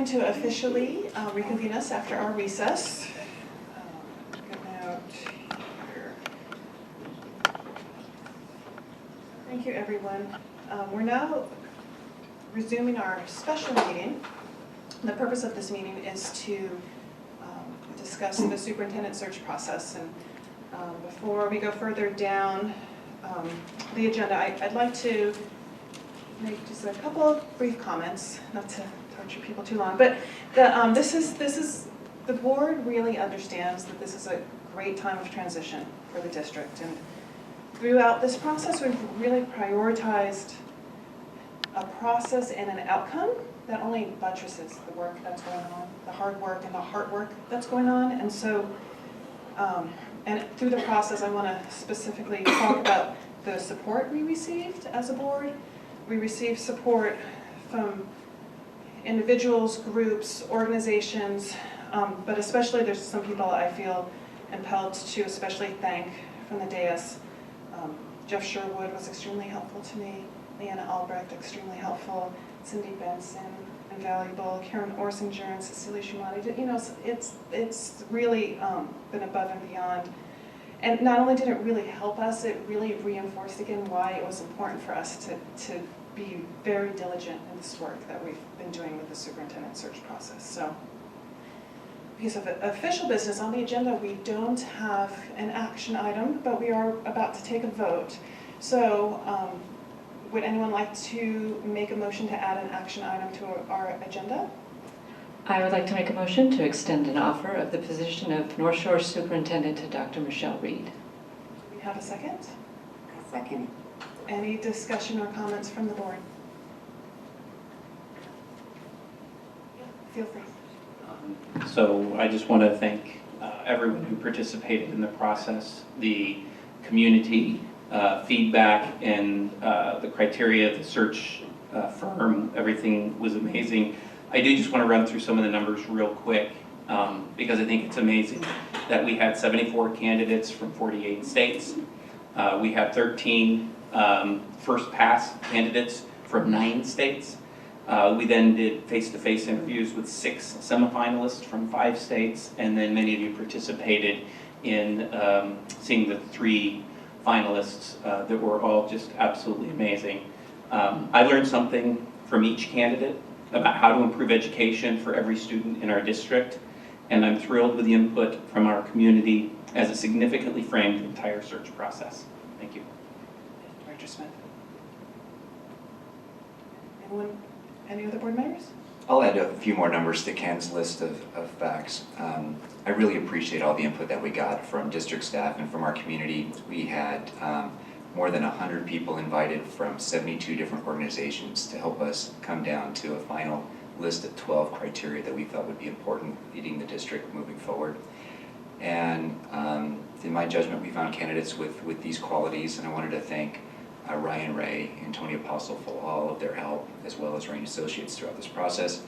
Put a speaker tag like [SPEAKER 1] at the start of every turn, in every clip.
[SPEAKER 1] going to officially reconvene us after our recess. Good note here. Thank you, everyone. We're now resuming our special meeting. The purpose of this meeting is to discuss the superintendent search process. And before we go further down the agenda, I'd like to make just a couple of brief comments, not to torture people too long, but this is the board really understands that this is a great time of transition for the district, and throughout this process we've really prioritized a process and an outcome that only buttresses the work that's going on, the hard work and the heart work that's going on. And so and through the process I want to specifically talk about the support we received as a board. We received support from individuals, groups, organizations, but especially there's some people I feel impelled to especially thank from the dais. Jeff Sherwood was extremely helpful to me, Leanna Albrecht extremely helpful, Cindy Benson invaluable, Karen Orsinger and Cecilia Schumati. You know, it's really been above and beyond. And not only did it really help us, it really reinforced again why it was important for us to be very diligent in this work that we've been doing with the superintendent search process. So, piece of official business on the agenda, we don't have an action item, but we are about to take a vote. So, would anyone like to make a motion to add an action item to our agenda?
[SPEAKER 2] I would like to make a motion to extend an offer of the position of North Shore Superintendent to Dr. Michelle Reed.
[SPEAKER 1] Do we have a second?
[SPEAKER 3] I second.
[SPEAKER 1] Any discussion or comments from the board? Feel free.
[SPEAKER 4] So I just want to thank everyone who participated in the process, the community feedback, and the criteria, the search firm, everything was amazing. I do just want to run through some of the numbers real quick because I think it's amazing that we had 74 candidates from 48 states. We had 13 first pass candidates from 9 states. We then did face-to-face interviews with 6 semifinalists from 5 states, and then many of you participated in seeing the 3 finalists that were all just absolutely amazing. I learned something from each candidate about how to improve education for every student in our district, and I'm thrilled with the input from our community as it significantly framed the entire search process. Thank you.
[SPEAKER 1] Director Smith. Anyone, any other board members?
[SPEAKER 5] I'll add a few more numbers to Ken's list of facts. I really appreciate all the input that we got from district staff and from our community. We had more than 100 people invited from 72 different organizations to help us come down to a final list of 12 criteria that we felt would be important leading the district moving forward. And in my judgment, we found candidates with these qualities, and I wanted to thank Ryan Ray and Tony Apostle for all of their help, as well as Rain Associates throughout this process.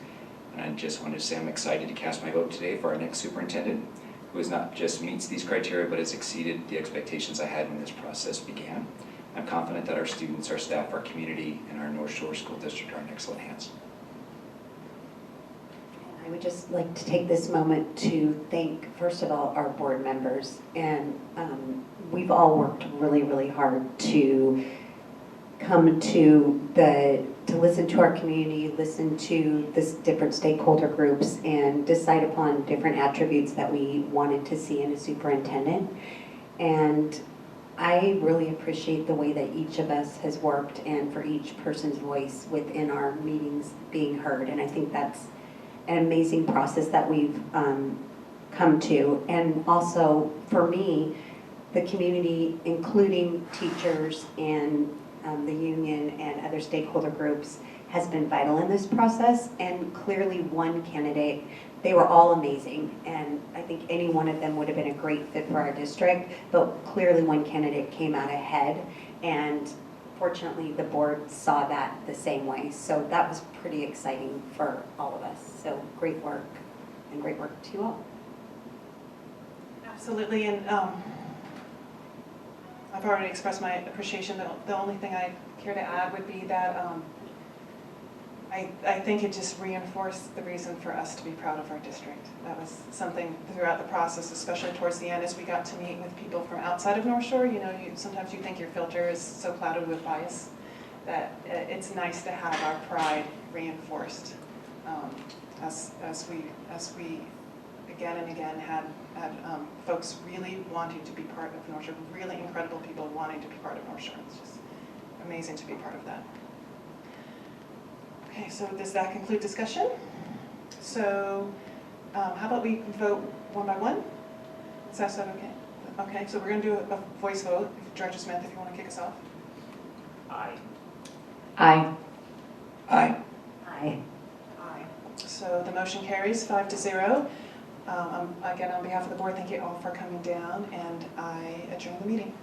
[SPEAKER 5] And I just wanted to say I'm excited to cast my vote today for our next superintendent, who is not just meets these criteria, but has exceeded the expectations I had when this process began. I'm confident that our students, our staff, our community, and our North Shore School District are in excellent hands.
[SPEAKER 3] I would just like to take this moment to thank, first of all, our board members. And we've all worked really, really hard to come to listen to our community, listen to the different stakeholder groups, and decide upon different attributes that we wanted to see in a superintendent. And I really appreciate the way that each of us has worked, and for each person's voice within our meetings being heard. And I think that's an amazing process that we've come to. And also for me, the community, including teachers and the union and other stakeholder groups, has been vital in this process. And clearly one candidate, they were all amazing, and I think any one of them would have been a great fit for our district, but clearly one candidate came out ahead, and fortunately the board saw that the same way. So that was pretty exciting for all of us. So great work, and great work to you all.
[SPEAKER 1] Absolutely, and I've already expressed my appreciation. The only thing I care to add would be that I think it just reinforced the reason for us to be proud of our district. That was something throughout the process, especially towards the end as we got to meet with people from outside of North Shore. You know, sometimes you think your filter is so clouded with bias that it's nice to have our pride reinforced as we again and again had folks really wanting to be part of North Shore, really incredible people wanting to be part of North Shore. It's just amazing to be part of that. Okay, so does that conclude discussion? So how about we vote one by one? Is that okay? Okay, so we're going to do a voice vote. Director Smith, if you want to kick us off.
[SPEAKER 4] Aye.
[SPEAKER 2] Aye.
[SPEAKER 5] Aye.
[SPEAKER 3] Aye.
[SPEAKER 1] Aye. So the motion carries 5-0. Again, on behalf of the board, thank you all for coming down, and I adjourn the meeting.